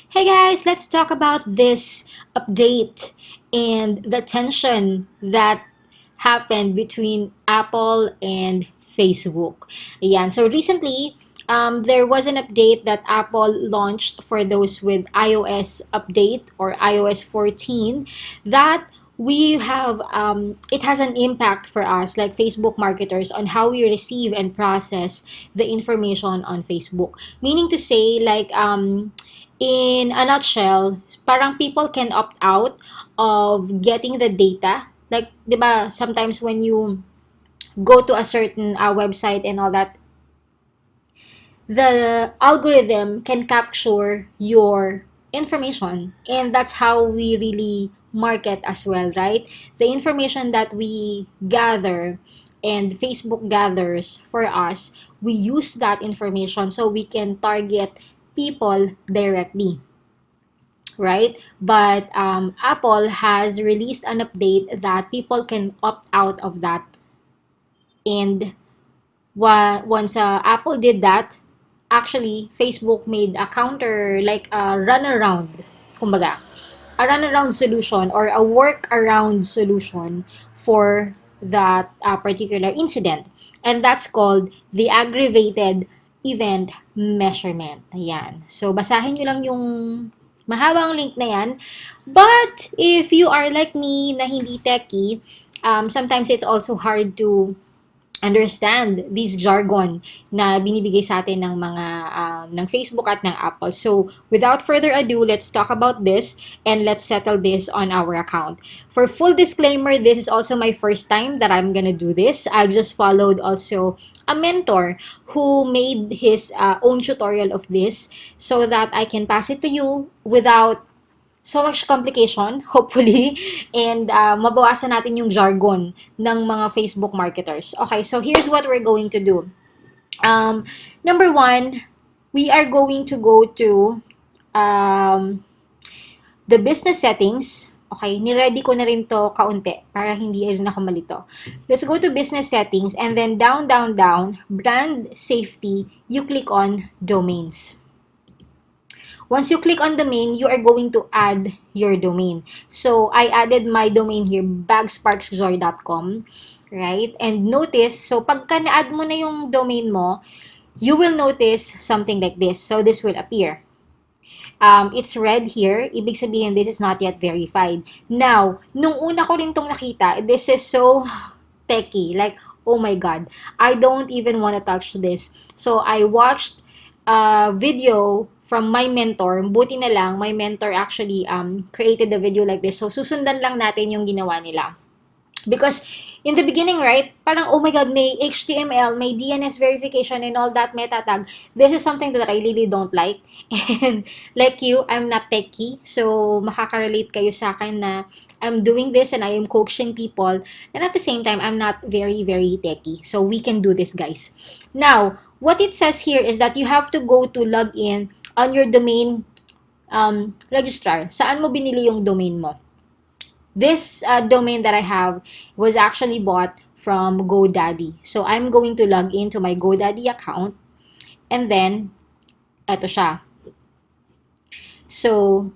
Hey guys, let's talk about this update and the tension that happened between Apple and Facebook. Ayan. So recently, there was an update that Apple launched for those with iOS update or iOS 14 that we have it has an impact for us like Facebook marketers on how we receive and process the information on Facebook. Meaning to say like in a nutshell, parang people can opt out of getting the data. Like, 'di ba, sometimes when you go to a certain website and all that, the algorithm can capture your information, and that's how we really market as well, right? The information that we gather and Facebook gathers for us, we use that information so we can target people directly, right? But Apple has released an update that people can opt out of that. And once Apple did that, actually, Facebook made a counter, like a runaround, kumbaga, a runaround solution or a workaround solution for that particular incident. And that's called the aggravated event measurement. Ayan. So, basahin nyo lang yung mahabang link na yan. But, if you are like me na hindi techie, sometimes it's also hard to understand this jargon na binibigay sa atin ng mga ng Facebook at ng Apple. So, without further ado, let's talk about this and let's settle this on our account. For full disclaimer, this is also my first time that I'm gonna do this. I just followed also a mentor who made his own tutorial of this so that I can pass it to you without so much complication, hopefully, and mabawasan natin yung jargon ng mga Facebook marketers. Okay, so here's what we're going to do. Number one, we are going to go to the business settings. Okay, niready ko na rin to kaunti para hindi rin ako malito. Let's go to business settings and then down, down, down, brand safety, you click on domains. Once you click on domain, you are going to add your domain. So, I added my domain here, bagsparksjoy.com, right? And notice, so pagka na-add mo na yung domain mo, you will notice something like this. So, this will appear. It's red here. Ibig sabihin, this is not yet verified. Now, nung una ko rin tong nakita, this is so techy. Like, oh my God. I don't even want to touch this. So, I watched a video from my mentor. Buti na lang, my mentor actually created a video like this. So, susundan lang natin yung ginawa nila. Because in the beginning, right, parang, oh my God, may HTML, may DNS verification and all that meta tag. This is something that I really don't like. And like you, I'm not techie. So, makaka-relate kayo sa akin na I'm doing this and I am coaching people. And at the same time, I'm not very, very techie. So, we can do this, guys. Now, what it says here is that you have to go to log in on your domain registrar. Saan mo binili yung domain mo? This domain that I have was actually bought from GoDaddy. So, I'm going to log into my GoDaddy account. And then, eto siya. So,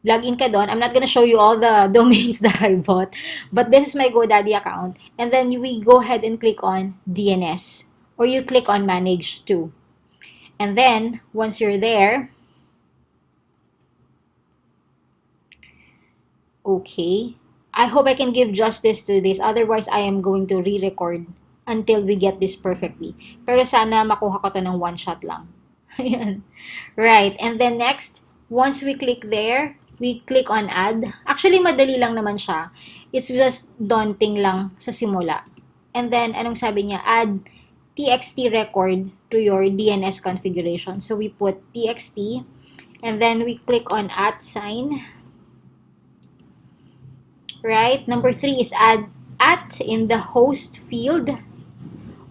log in ka doon. I'm not gonna show you all the domains that I bought. But this is my GoDaddy account. And then, we go ahead and click on DNS. Or you click on Manage too. And then, once you're there, okay. I hope I can give justice to this. Otherwise, I am going to re-record until we get this perfectly. Pero sana makuha ko to ng one shot lang. Ayan. Right. And then next, once we click there, we click on add. Actually, madali lang naman siya. It's just daunting lang sa simula. And then, anong sabi niya? Add TXT record to your DNS configuration. So, we put TXT. And then, we click on @ right? Number 3 is add @ in the host field.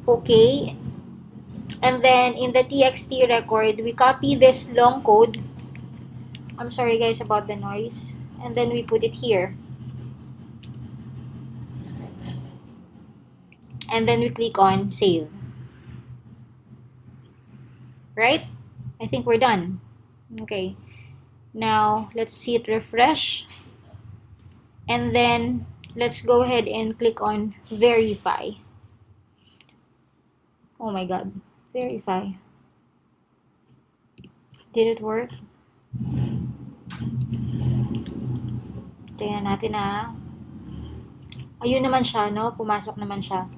Okay. And then in the TXT record, we copy this long code. I'm sorry guys about the noise. And then we put it here. And then we click on save. Right? I think we're done. Okay. Now, let's hit refresh. And then, let's go ahead and click on verify. Oh my God. Verify. Did it work? Tingnan natin na. Ayun naman siya, no? Pumasok naman siya.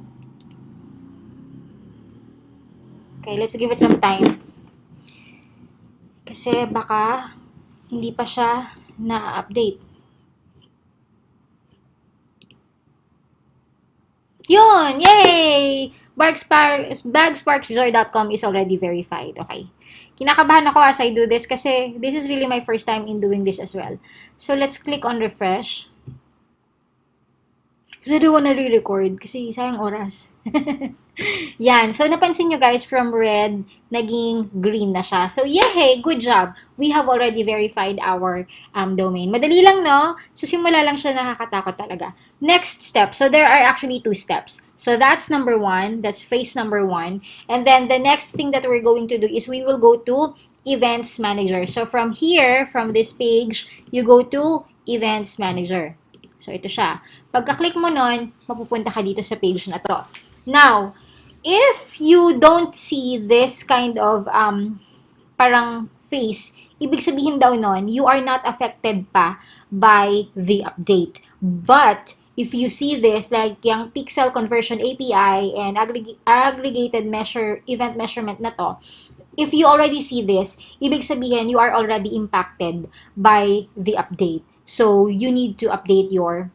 Okay, let's give it some time. Kasi baka hindi pa siya na-update. Yun! Yay! Bagsparksjoy.com is already verified. Okay. Kinakabahan ako as I do this kasi this is really my first time in doing this as well. So, let's click on refresh. So, I don't wanna re-record kasi sayang oras. Yan. So, napansin nyo guys, from red, naging green na siya. So, yay! Good job! We have already verified our domain. Madali lang, no? So, simula lang siya, nakakatakot talaga. Next step. So, there are actually 2 steps. So, that's number 1. That's phase number 1. And then, the next thing that we're going to do is we will go to Events Manager. So, from here, from this page, you go to Events Manager. So, ito siya. Pagka-click mo nun, mapupunta ka dito sa page na to. Now, if you don't see this kind of parang face, ibig sabihin daw nun, you are not affected pa by the update. But, if you see this, like yung pixel conversion API and aggregated event measurement na to, if you already see this, ibig sabihin you are already impacted by the update. So, you need to update your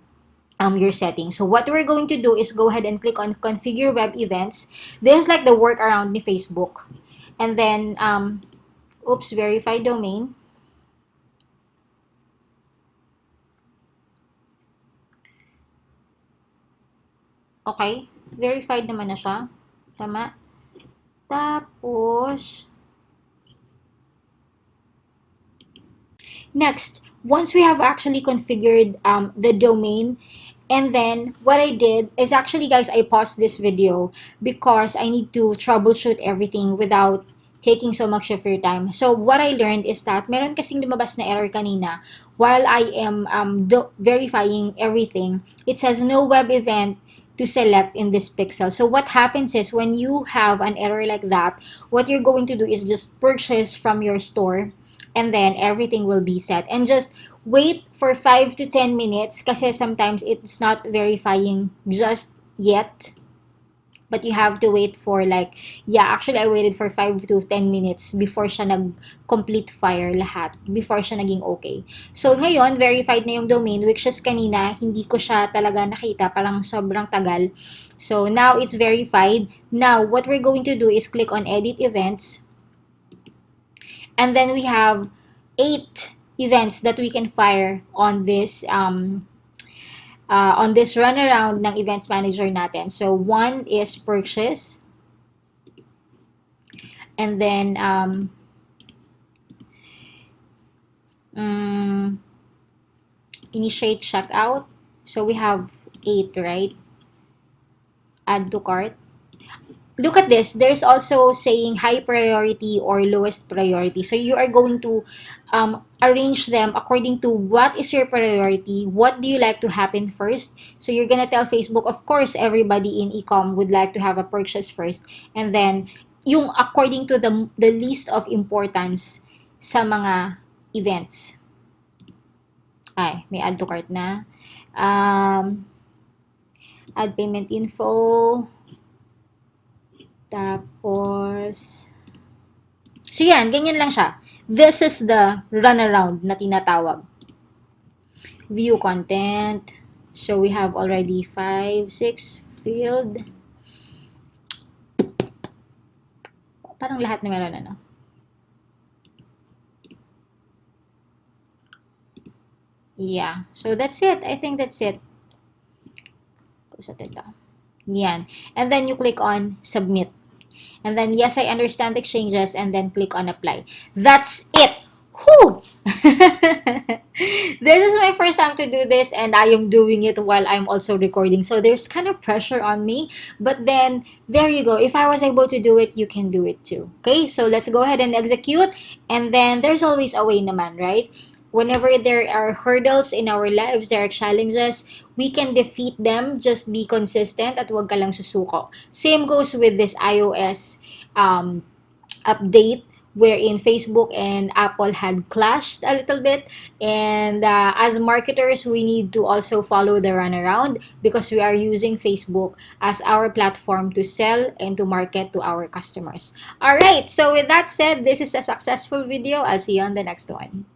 settings. So, what we're going to do is go ahead and click on Configure Web Events. This is like the workaround ni Facebook. And then, verify domain. Okay, verified naman na siya. Tama. Tapos, next, once we have actually configured the domain, and then what I did is actually, guys, I paused this video because I need to troubleshoot everything without taking so much of your time. So what I learned is that meron kasing lumabas na error kanina while I am verifying everything. It says no web event to select in this pixel. So what happens is when you have an error like that, what you're going to do is just purchase from your store, and then everything will be set. And just wait for 5 to 10 minutes kasi sometimes it's not verifying just yet. But you have to wait for actually I waited for 5 to 10 minutes before siya nag-complete fire lahat, before siya naging okay. So ngayon, verified na yung domain, which is kanina, hindi ko siya talaga nakita, parang sobrang tagal. So now it's verified. Now, what we're going to do is click on Edit Events. And then we have 8 events that we can fire on this runaround ng Events Manager natin. So, 1 is purchase. And then, initiate checkout. So, we have 8, right? Add to cart. Look at this. There's also saying high priority or lowest priority. So, you are going to arrange them according to what is your priority, what do you like to happen first. So, you're gonna tell Facebook, of course, everybody in e-com would like to have a purchase first. And then, yung according to the list of importance sa mga events. Ay, may add to cart na. Add payment info. Tapos, so yan, ganyan lang siya. This is the runaround na tinatawag. View content. So, we have already 5, 6 field. Parang lahat na meron, ano? Yeah. So, that's it. I think that's it. Sa ito. Yan. And then, you click on submit. And then, yes, I understand exchanges, and then click on apply. That's it! Whew! This is my first time to do this, and I am doing it while I'm also recording. So, there's kind of pressure on me. But then, there you go. If I was able to do it, you can do it too. Okay? So, let's go ahead and execute. And then, there's always a way naman, right? Whenever there are hurdles in our lives, there are challenges, we can defeat them. Just be consistent at huwag ka lang susuko. Same goes with this iOS um, update wherein Facebook and Apple had clashed a little bit. And as marketers, we need to also follow the runaround because we are using Facebook as our platform to sell and to market to our customers. All right, so with that said, this is a successful video. I'll see you on the next one.